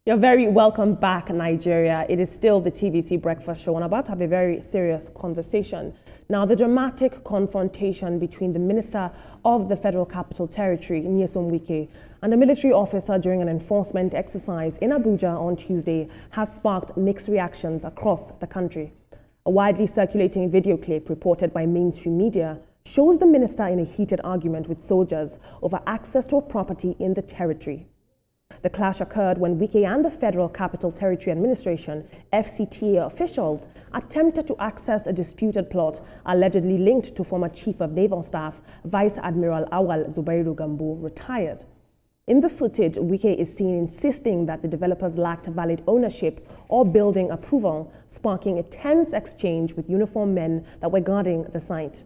You're very welcome back, Nigeria. It is still the TVC Breakfast Show, and I'm about to have a very serious conversation. Now, the dramatic confrontation between the Minister of the Federal Capital Territory, Nyesom Wike, and a military officer during an enforcement exercise in Abuja on Tuesday has sparked mixed reactions across the country. A widely circulating video clip reported by mainstream media shows the minister in a heated argument with soldiers over access to a property in the territory. The clash occurred when Wike and the Federal Capital Territory Administration, FCTA officials, attempted to access a disputed plot allegedly linked to former Chief of Naval Staff, Vice Admiral Awal Zubairu Gambo, retired. In the footage, Wike is seen insisting that the developers lacked valid ownership or building approval, sparking a tense exchange with uniformed men that were guarding the site.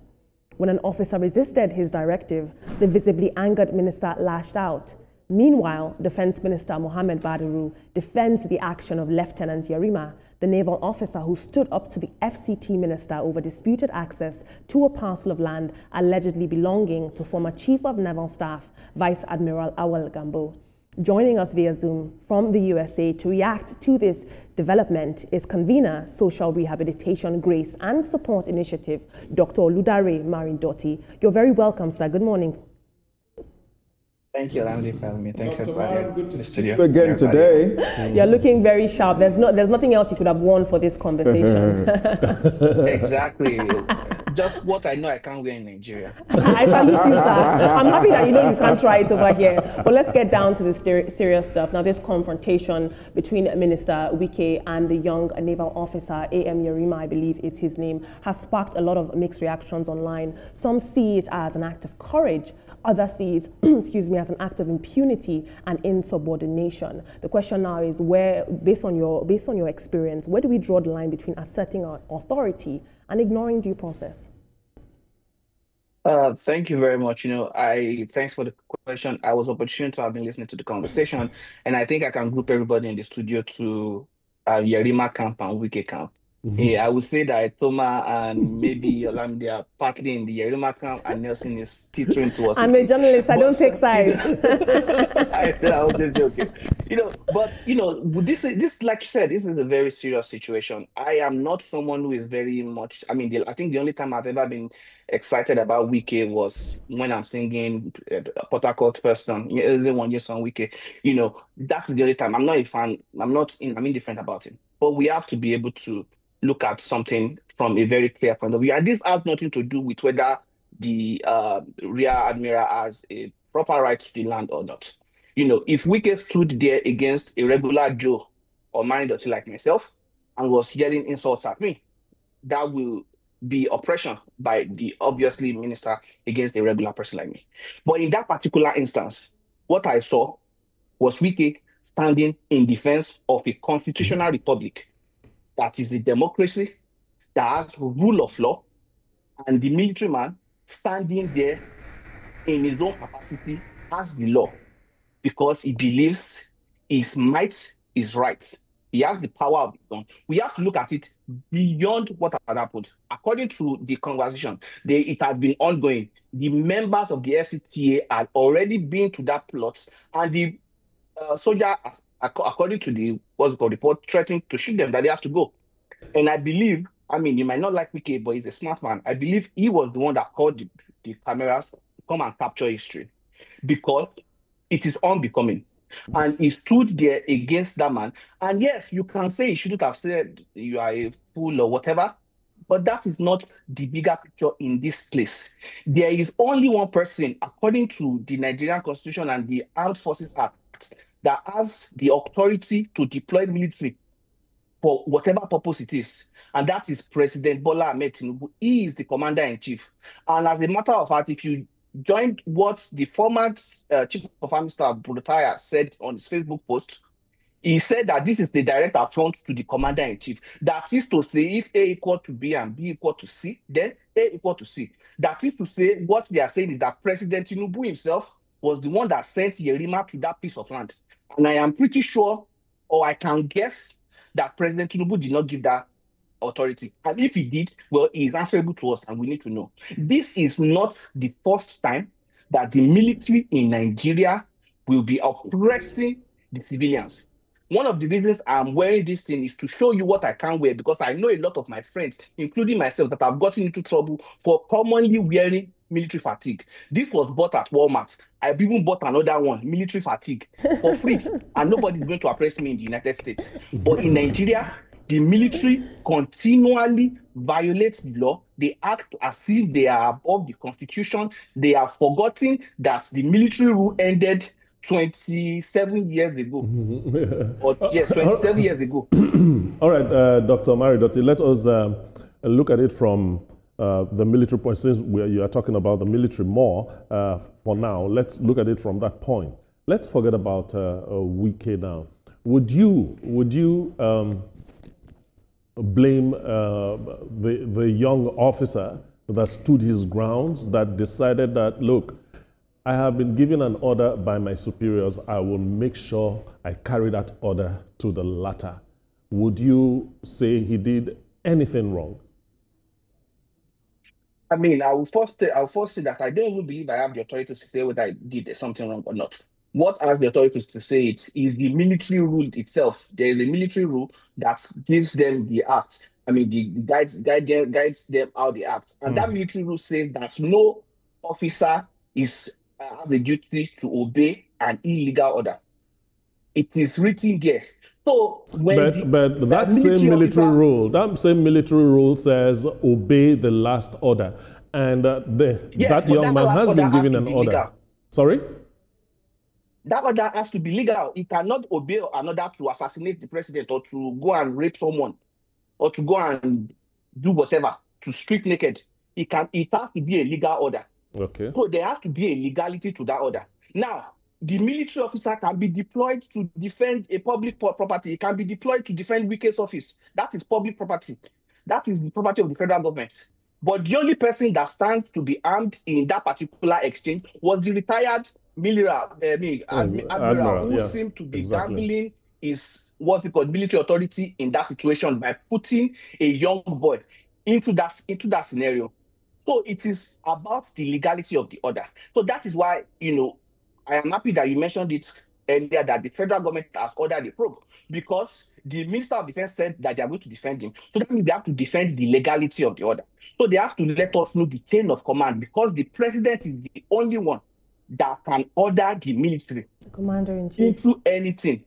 When an officer resisted his directive, the visibly angered minister lashed out. Meanwhile, Defense Minister Mohammed Badaru defends the action of Lieutenant Yerima, the naval officer who stood up to the FCT minister over disputed access to a parcel of land allegedly belonging to former Chief of Naval Staff, Vice Admiral Awal Gambo. Joining us via Zoom from the USA to react to this development is convener Social Rehabilitation Grace and Support Initiative, Dr. Oludare Marindoti. You're very welcome, sir. Good morning. Thank you, Landy, for having me. Thanks, Dr. everybody. Good to The see studio. you again today. You're looking very sharp. There's nothing else you could have worn for this conversation. Exactly. Just what I know I can't wear in Nigeria. I salute you, sir. I'm happy that you know you can't try it over here. But let's get down to the serious stuff. Now, this confrontation between Minister Wike and the young naval officer, A.M. Yerima, I believe is his name, has sparked a lot of mixed reactions online. Some see it as an act of courage. Others see it, excuse me, as an act of impunity and insubordination. The question now is where, based on your experience, where do we draw the line between asserting our authority and ignoring due process? Thank you very much. Thanks for the question. I was opportunity to have been listening to the conversation, and I think I can group everybody in the studio to Yerima camp and Wike camp. Yeah, I would say that Toma and maybe Olamide are partly in the Yerima camp, and Nelson is teetering towards. I'm a journalist. I don't take sides. I was just joking. This, like you said, this is a very serious situation. I am not someone who is very much. I mean, I think the only time I've ever been excited about Wike was when I'm singing Port Harcourt person, everyone Nyesom Wike. That's the only time. I'm not a fan. I'm indifferent about it. But we have to be able to look at something from a very clear point of view. And this has nothing to do with whether the Rear Admiral has a proper right to the land or not. If Wike stood there against a regular Joe or Marindoti like myself and was yelling insults at me, that will be oppression by the obviously minister against a regular person like me. But in that particular instance, what I saw was Wike standing in defense of a constitutional republic that is a democracy, that has rule of law, and the military man standing there in his own capacity as the law because he believes his might is right. He has the power of the gun. We have to look at it beyond what had happened. According to the conversation, it had been ongoing. The members of the FCTA had already been to that plot, and the soldier, according to the report, threatened to shoot them, that they have to go. And I believe, you might not like Wike, but he's a smart man. I believe he was the one that called the cameras to come and capture history because it is unbecoming. And he stood there against that man. And yes, you can say he shouldn't have said you are a fool or whatever, but that is not the bigger picture in this place. There is only one person, according to the Nigerian Constitution and the Armed Forces Act, that has the authority to deploy military for whatever purpose it is, and that is President Bola Ahmed Tinubu. He is the commander-in-chief. And as a matter of fact, if you joined what the former Chief of Army Staff, Brutaya, said on his Facebook post, he said that this is the direct affront to the commander-in-chief. That is to say, if A equal to B and B equal to C, then A equal to C. That is to say, what they are saying is that President Tinubu himself was the one that sent Yerima to that piece of land. And I am pretty sure, or I can guess, that President Tinubu did not give that authority. And if he did, well, he is answerable to us, and we need to know. This is not the first time that the military in Nigeria will be oppressing the civilians. One of the reasons I'm wearing this thing is to show you what I can wear, because I know a lot of my friends, including myself, that have gotten into trouble for commonly wearing military fatigue. This was bought at Walmart. I've even bought another one, military fatigue, for free. And nobody's going to oppress me in the United States. But in Nigeria, the military continually violates the law. They act as if they are above the Constitution. They have forgotten that the military rule ended 27 years ago. Or yes, 27 years ago. All right, Dr. Marindoti, let us look at it from the military point. Since you are talking about the military more for now, let's look at it from that point. Let's forget about Wike now. Would you blame the young officer that stood his grounds, that decided that, look, I have been given an order by my superiors. I will make sure I carry that order to the latter. Would you say he did anything wrong? I mean, I will first say that I don't even believe I have the authority to say whether I did something wrong or not. What has the authority to say it is the military rule itself. There is a military rule that gives them the act. I mean, the guides them how they act. And that military rule says that no officer has the duty to obey an illegal order. It is written there. So when but that same military rule says obey the last order, and that young man has been given an order. Legal. Sorry? That order has to be legal. He cannot obey an order to assassinate the president, or to go and rape someone, or to go and do whatever, to strip naked. It has to be a legal order. Okay. So there has to be a legality to that order. Now, the military officer can be deployed to defend a public property. It can be deployed to defend Wike's office. That is public property. That is the property of the federal government. But the only person that stands to be armed in that particular exchange was the retired admiral, who seemed to be gambling his, military authority in that situation by putting a young boy into that scenario. So it is about the legality of the order. So that is why, I am happy that you mentioned it earlier, that the federal government has ordered a probe, because the Minister of Defense said that they are going to defend him. So that means they have to defend the legality of the order. So they have to let us know the chain of command, because the president is the only one that can order the military into anything.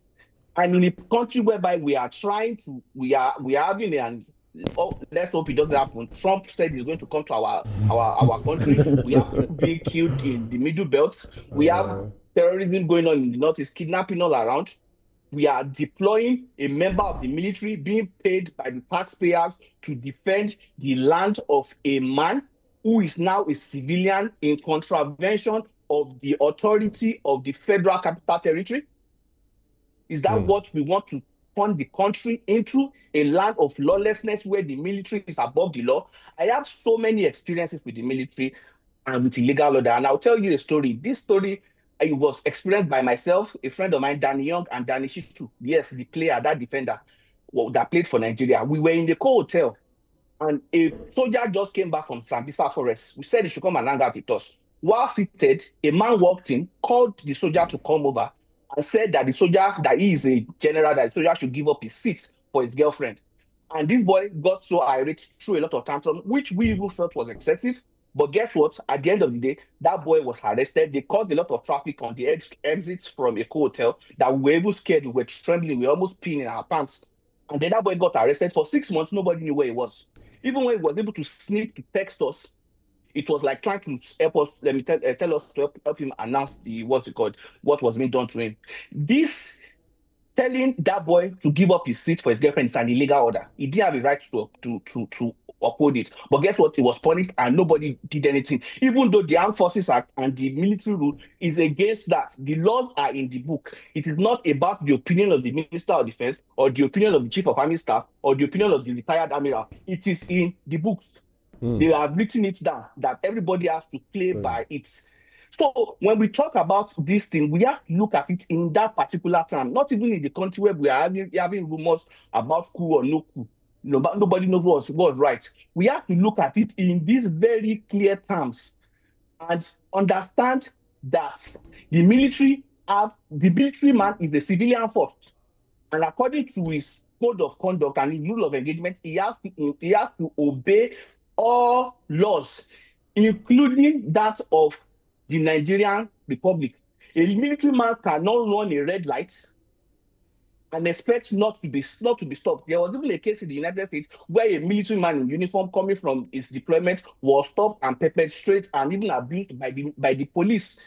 And in a country whereby we are having let's hope it doesn't happen. Trump said he's going to come to our country. We have people being killed in the Middle Belt. We have terrorism going on in the Northeast, kidnapping all around. We are deploying a member of the military being paid by the taxpayers to defend the land of a man who is now a civilian in contravention of the authority of the Federal Capital Territory. Is that what we want to turn the country into, a land of lawlessness where the military is above the law? I have so many experiences with the military and with illegal order, and I'll tell you a story. This story it was experienced by myself, a friend of mine, Danny Young, and Danny Shitu. Yes, the player, that defender that played for Nigeria. We were in the hotel, and a soldier just came back from Sambisa Forest. We said he should come and hang out with us. While seated, a man walked in, called the soldier to come over, and said that that he is a general, that the soldier should give up his seat for his girlfriend. And this boy got so irate, threw a lot of tantrum, which we even felt was excessive. But guess what? At the end of the day, that boy was arrested. They caused a lot of traffic on the exits from a hotel that we were even scared. We were trembling. We were almost peeing in our pants. And then that boy got arrested for 6 months. Nobody knew where he was. Even when he was able to sneak to text us, it was like trying to help us, tell us to help him announce what was being done to him. This telling that boy to give up his seat for his girlfriend is an illegal order. He didn't have a right to uphold it. But guess what? He was punished and nobody did anything. Even though the Armed Forces Act and the military rule is against that. The laws are in the book. It is not about the opinion of the Minister of Defense or the opinion of the Chief of Army Staff or the opinion of the retired admiral. It is in the books. They have written it down that everybody has to play by it. So when we talk about this thing, we have to look at it in that particular time, not even in the country where we are having rumors about coup or no coup. Nobody knows what's right. We have to look at it in these very clear terms and understand that the military man is a civilian first. And according to his code of conduct and his rule of engagement, he has to obey all laws, including that of the Nigerian Republic. A military man cannot run a red light and expect not to be stopped. There was even a case in the United States where a military man in uniform coming from his deployment was stopped and peppered straight and even abused by the police.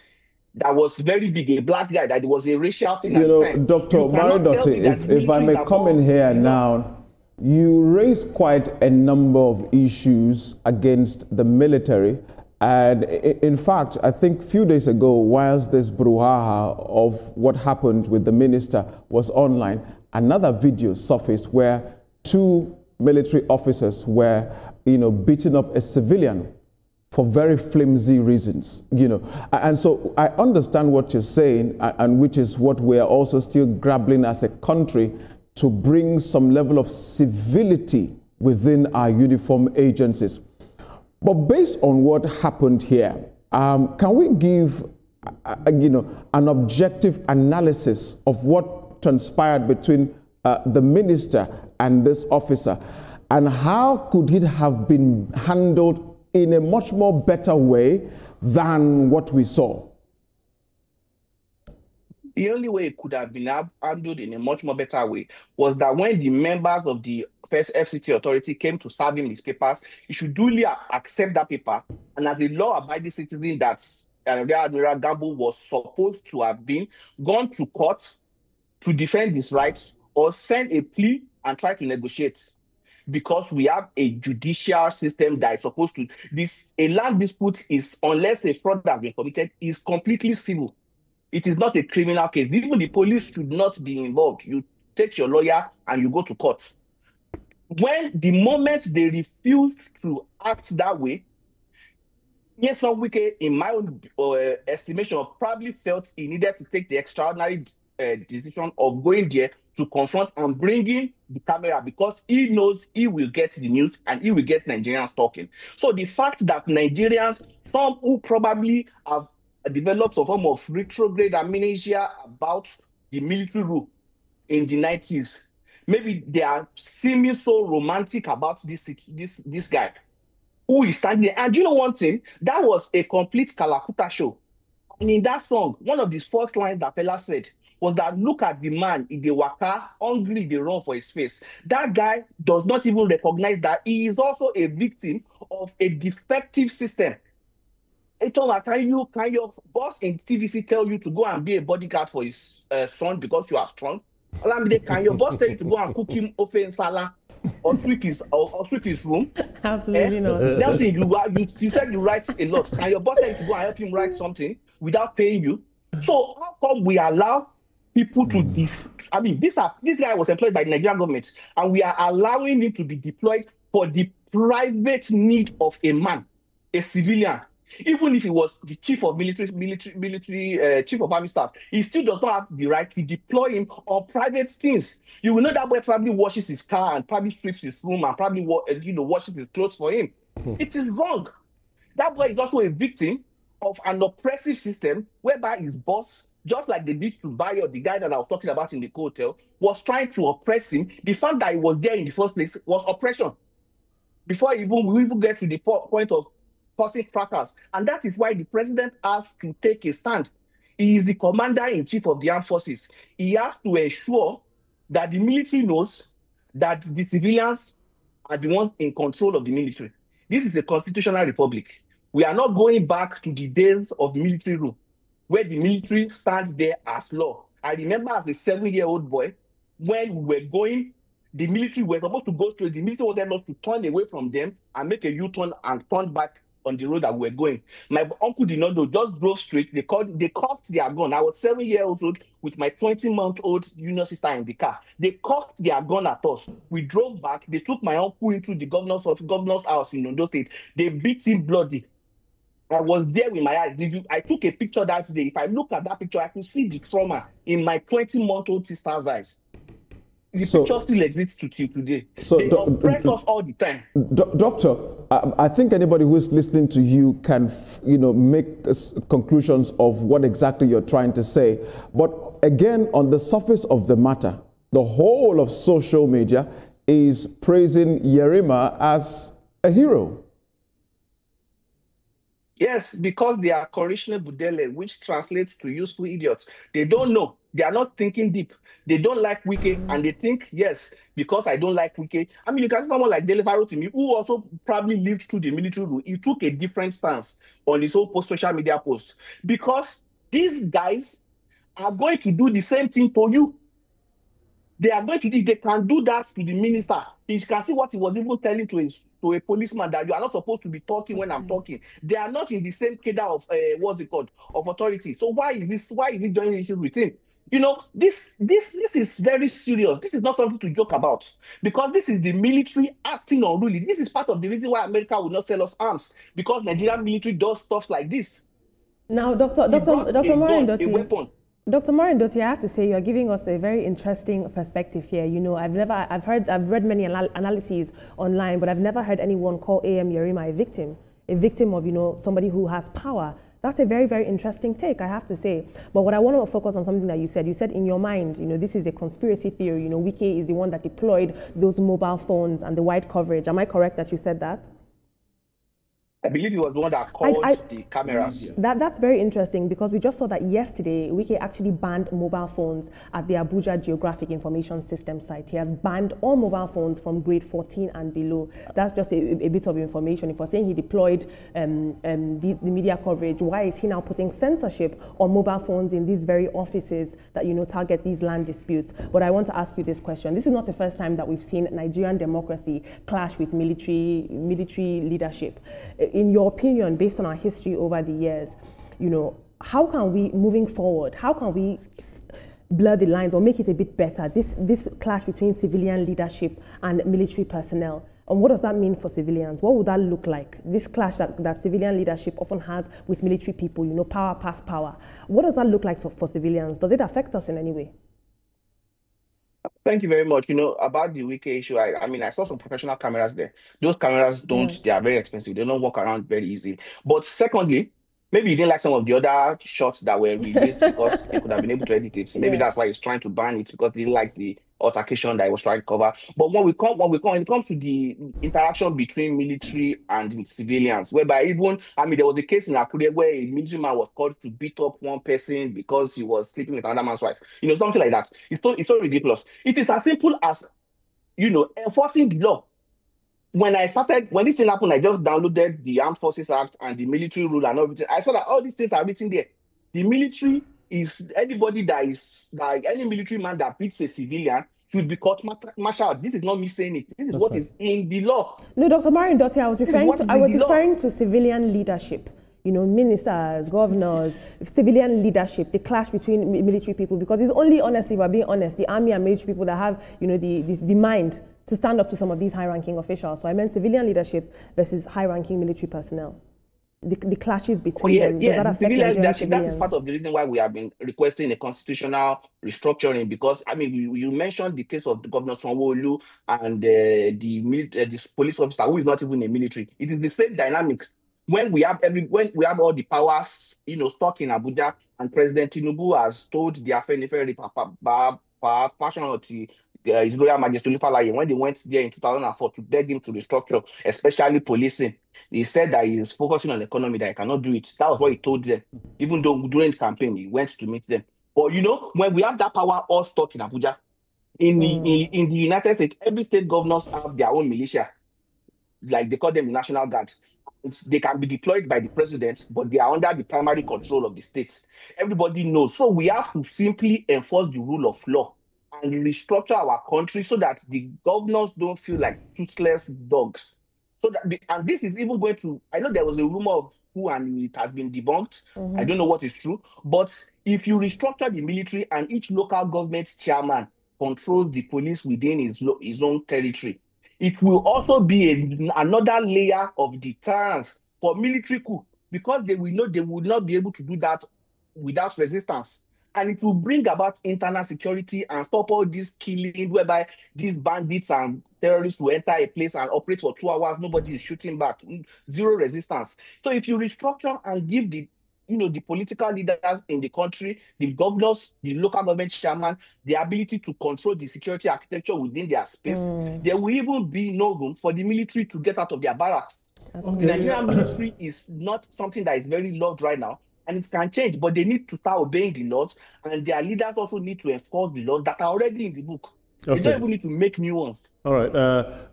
That was very big, a black guy, that was a racial thing. You know, Dr. Marindoti, if I may come in here now, you raise quite a number of issues against the military. And in fact, I think a few days ago, whilst this brouhaha of what happened with the minister was online, another video surfaced where 2 military officers were, beating up a civilian for very flimsy reasons, And so I understand what you're saying, and which is what we are also still grappling as a country to bring some level of civility within our uniform agencies. But based on what happened here, can we give, an objective analysis of what transpired between the minister and this officer, and how could it have been handled in a much more better way than what we saw? The only way it could have been handled in a much more better way was that when the members of the first FCT authority came to serve him his papers, he should duly accept that paper. And as a law-abiding citizen, that Admiral Gamble was supposed to have been gone to court to defend his rights or send a plea and try to negotiate. Because we have a judicial system that is supposed to, a land dispute is, unless a fraud has been committed, is completely civil. It is not a criminal case. Even the police should not be involved. You take your lawyer and you go to court. When the moment they refused to act that way, Nyesom Wike, in my own estimation, probably felt he needed to take the extraordinary decision of going there to confront and bringing the camera, because he knows he will get the news and he will get Nigerians talking. So the fact that Nigerians, some who probably have developed some form of retrograde amnesia about the military rule in the 90s, maybe they are seeming so romantic about this guy who is standing there. And you know one thing? That was a complete Kalakuta show. And in that song, one of the first lines that fella said was that, look at the man in the waka, hungry, they run for his face. That guy does not even recognize that he is also a victim of a defective system. Can your boss in TVC tell you to go and be a bodyguard for his son because you are strong? Can your boss tell you to go and cook him ofe and salah or sweep his room? Absolutely not. Nelson, you said you write a lot. Can your boss tell you to go and help him write something without paying you? So how come we allow people to this guy was employed by the Nigerian government, and we are allowing him to be deployed for the private need of a man, a civilian. Even if he was the chief of chief of army staff, he still does not have the right to deploy him on private things. You will know that boy probably washes his car and probably sweeps his room and probably washes his clothes for him. It is wrong. That boy is also a victim of an oppressive system whereby his boss, just like they did to Bayo, the guy that I was talking about in the hotel, was trying to oppress him. The fact that he was there in the first place was oppression. Before we even get to the point of causing fracas. And that is why the president has to take a stand. He is the commander-in-chief of the armed forces. He has to ensure that the military knows that the civilians are the ones in control of the military. This is a constitutional republic. We are not going back to the days of military rule, where the military stands there as law. I remember as a 7-year-old boy, when we were going, the military were supposed to go straight. The military wanted us to turn away from them and make a U-turn and turn back on the road that we were going. My uncle did not know, just drove straight. They cocked their gun. I was 7 years old with my 20-month-old junior sister in the car. They cocked their gun at us. We drove back. They took my uncle into the governor's house in Ondo State. They beat him bloody. I was there with my eyes. I took a picture that day. If I look at that picture, I can see the trauma in my 20-month-old sister's eyes. The picture still exists till today. So they oppress us all the time. Doctor, I think anybody who is listening to you can, make conclusions of what exactly you're trying to say. But again, on the surface of the matter, the whole of social media is praising Yerima as a hero. Yes, because they are Korishne Budele, which translates to useful idiots. They don't know. They are not thinking deep. They don't like Wike, and they think, yes, because I don't like Wike. I mean, you can see someone like Delefaro to me, who also probably lived through the military rule. He took a different stance on his whole social media post. Because these guys are going to do the same thing to you. They are going to, if they can do that to the minister, you can see what he was even telling to a policeman, that you are not supposed to be talking when I'm talking. They are not in the same cadre of what's it called, of authority. So why is he joining issues with him? You know, this is very serious. This is not something to joke about, because this is the military acting unruly. This is part of the reason why America will not sell us arms, because Nigerian military does stuff like this. Now, Dr. Marindoti, a weapon. Dr. Marindoti, I have to say you're giving us a very interesting perspective here. You know, I've read many analyses online, but I've never heard anyone call AM Yerima a victim of, you know, somebody who has power. That's a very, very interesting take, I have to say. But what I want to focus on something that you said in your mind, you know, this is a conspiracy theory. You know, Wike is the one that deployed those mobile phones and the wide coverage. Am I correct that you said that? I believe he was the one that called the cameras. That's very interesting, because we just saw that yesterday Wike actually banned mobile phones at the Abuja Geographic Information System site. He has banned all mobile phones from grade 14 and below. That's just a bit of information. If we're saying he deployed the media coverage, why is he now putting censorship on mobile phones in these very offices that, you know, target these land disputes? But I want to ask you this question. This is not the first time that we've seen Nigerian democracy clash with military leadership. In your opinion, based on our history over the years, you know, how can we, moving forward, how can we blur the lines or make it a bit better, this clash between civilian leadership and military personnel? And what does that mean for civilians? What would that look like? This clash that civilian leadership often has with military people, you know, power past power. What does that look like for civilians? Does it affect us in any way? Thank you very much. You know, about the Wike issue, I mean, I saw some professional cameras there. Those cameras they are very expensive. They don't walk around very easy. But secondly, maybe he didn't like some of the other shots that were released because he could have been able to edit it. Maybe that's why he's trying to ban it, because he didn't like the altercation that he was trying to cover. But when it comes to the interaction between military and civilians, whereby even, I mean, there was a case in Akure where a military man was called to beat up one person because he was sleeping with another man's wife. You know, something like that. It's so ridiculous. It is as simple as, you know, enforcing the law. When this thing happened, I just downloaded the Armed Forces Act and the military rule and everything. I saw that all these things are written there. The military is anybody any military man that beats a civilian should be court-martialed. This is not me saying it. This is what is in the law. No, Dr. Marindoti, I was referring to civilian leadership. You know, ministers, governors, civilian leadership, the clash between military people, because it's only, honestly, if we're being honest, the army and military people that have, you know, the mind to stand up to some of these high-ranking officials. So I meant civilian leadership versus high-ranking military personnel. The clashes between them. Does that affect Nigerian civilians? That is part of the reason why we have been requesting a constitutional restructuring, because, I mean, you mentioned the case of the Governor Sanwo-Olu and the police officer who is not even a military. It is the same dynamics. When we have all the powers, you know, stuck in Abuja, and President Tinubu has told the Afenifere passionately, His Royal Majesty Olufalaye, when they went there in 2004 to beg him to restructure, especially policing, he said that he is focusing on the economy, that he cannot do it. That was what he told them, even though during the campaign he went to meet them. But you know, when we have that power all stuck in Abuja, in the United States, every state governors have their own militia, like they call them the National Guard. They can be deployed by the president, but they are under the primary control of the state. Everybody knows. So we have to simply enforce the rule of law and restructure our country so that the governors don't feel like toothless dogs. So that, and this is even going to, I know there was a rumor of who, and it has been debunked. I don't know what is true. But if you restructure the military and each local government chairman controls the police within his own territory, it will also be another layer of deterrence for military coup, because they will know they would not be able to do that without resistance. And it will bring about internal security and stop all this killing, whereby these bandits and terrorists will enter a place and operate for 2 hours. Nobody is shooting back, zero resistance. So if you restructure and give the the political leaders in the country, the governors, the local government chairman, the ability to control the security architecture within their space, there will even be no room for the military to get out of their barracks. The Nigerian military is not something that is very loved right now, and it can change, but they need to start obeying the laws, and their leaders also need to enforce the laws that are already in the book. They don't even need to make new ones. All right,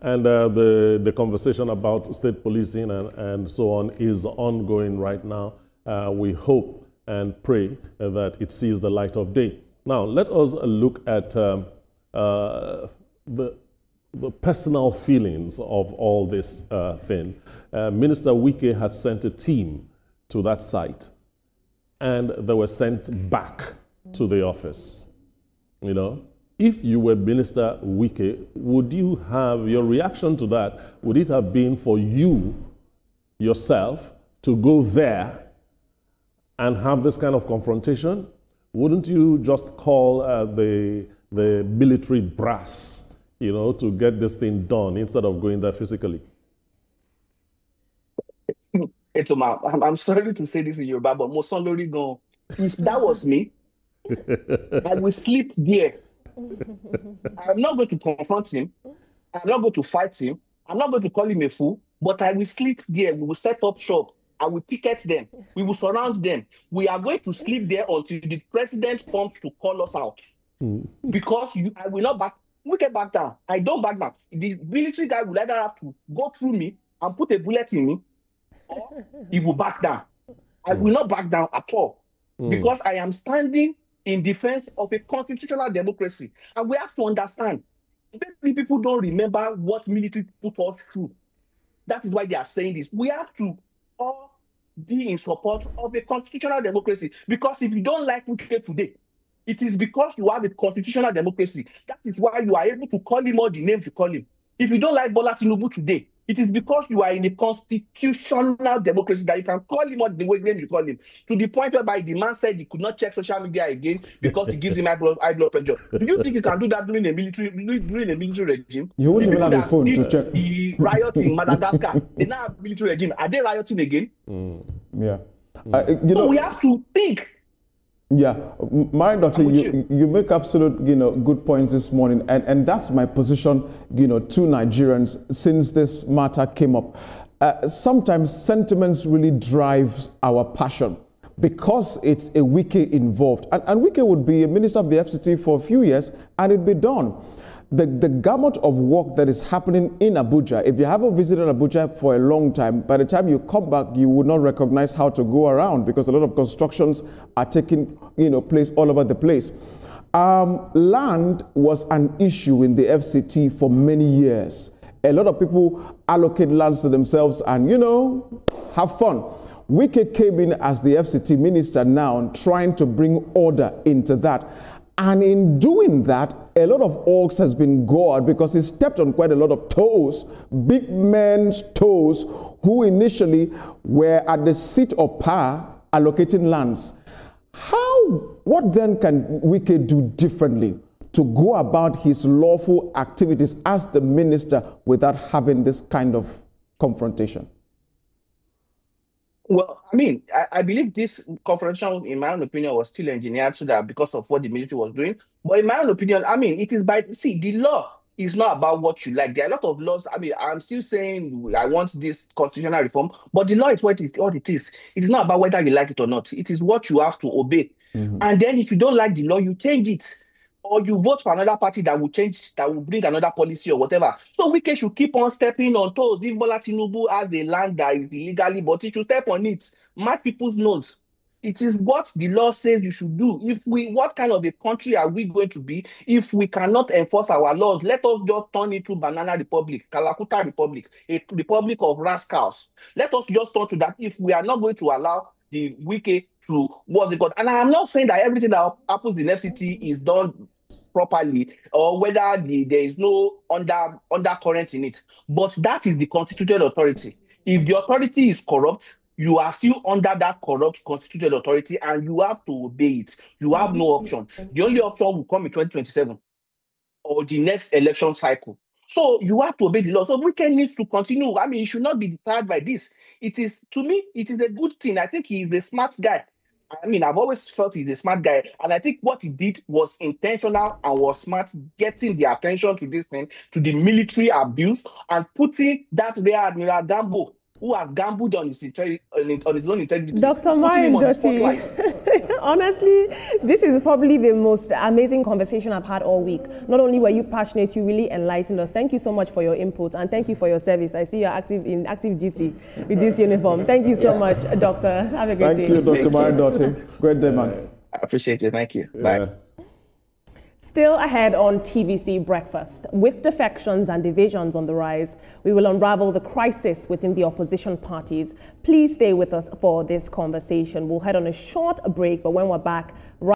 and the conversation about state policing and so on is ongoing right now. We hope and pray that it sees the light of day. Now, let us look at the personal feelings of all this thing. Minister Wike had sent a team to that site, and they were sent back to the office. You know, if you were Minister Wike, would you have, your reaction to that, would it have been for you yourself to go there and have this kind of confrontation? Wouldn't you just call the military brass, you know, to get this thing done instead of going there physically? I'm sorry to say this in Yoruba, but if that was me, I will sleep there. I'm not going to confront him. I'm not going to fight him. I'm not going to call him a fool, but I will sleep there. We will set up shop. I will picket them. We will surround them. We are going to sleep there until the president comes to call us out. Because I will not back. We get back down. I don't back down. The military guy will either have to go through me and put a bullet in me, or he will back down. I will not back down at all, because I am standing in defense of a constitutional democracy. And we have to understand, many people don't remember what military put us through. That is why they are saying this. We have to all be in support of a constitutional democracy, because if you don't like Wike today, it is because you have a constitutional democracy. That is why you are able to call him all the names you call him. If you don't like Bola Tinubu today, it is because you are in a constitutional democracy that you can call him all the way you call him. To the point whereby the man said he could not check social media again because it gives him high blood pressure. Do you think you can do that during a military regime? You wouldn't even have a phone to check. The riot in Madagascar, they now have military regime. Are they rioting again? Yeah. So we have to think. Yeah, Marindoti, you make absolute, good points this morning, and that's my position, to Nigerians since this matter came up. Sometimes sentiments really drives our passion because it's a Wike involved, and Wike would be a minister of the FCT for a few years and it'd be done. The gamut of work that is happening in Abuja, if you haven't visited Abuja for a long time, by the time you come back, you would not recognize how to go around because a lot of constructions are taking place all over the place. Land was an issue in the FCT for many years. A lot of people allocate lands to themselves and, have fun. Wike came in as the FCT minister now, trying to bring order into that. And in doing that, a lot of orcs has been gored because he stepped on quite a lot of toes, big men's toes, who initially were at the seat of power allocating lands. What then can Wike do differently to go about his lawful activities as the minister without having this kind of confrontation? Well, I believe this confrontation, in my own opinion, was still engineered so that because of what the military was doing. But in my own opinion, it is the law is not about what you like. There are a lot of laws. I'm still saying I want this constitutional reform, but the law is what it is. It is not about whether you like it or not. It is what you have to obey. And then if you don't like the law, you change it. Or you vote for another party that will change, that will bring another policy or whatever. So Wike should keep on stepping on toes. If Bola Tinubu has a land that is illegally, but he should step on it. Mark people's nose. It is what the law says you should do. What kind of a country are we going to be if we cannot enforce our laws? Let us just turn into Banana Republic, Kalakuta Republic, a republic of rascals. Let us just turn to that if we are not going to allow the Wike to what's it called. And I am not saying that everything that happens in FCT is done properly or whether there is no undercurrent in it. But that is the constituted authority. If the authority is corrupt, you are still under that corrupt constituted authority and you have to obey it. You have no option. The only option will come in 2027 or the next election cycle. So you have to obey the law. So Wike needs to continue. I mean, he should not be deterred by this. It is, to me, it is a good thing. I think he is a smart guy. I mean, I've always felt he's a smart guy. And I think what he did was intentional and was smart, getting the attention to this thing, to the military abuse, and putting that Rear Admiral Gambo, who has gambled on his own integrity. Dr. Marindoti, honestly, this is probably the most amazing conversation I've had all week. Not only were you passionate, you really enlightened us. Thank you so much for your input, and thank you for your service. I see you're active in active GC with this uniform. Thank you so much, Doctor. Have a great day. Thank you, Dr. Marindoti. Great day, man. I appreciate it. Thank you. Bye. Still ahead on TVC Breakfast. With defections and divisions on the rise, we will unravel the crisis within the opposition parties. Please stay with us for this conversation. We'll head on a short break, but when we're back,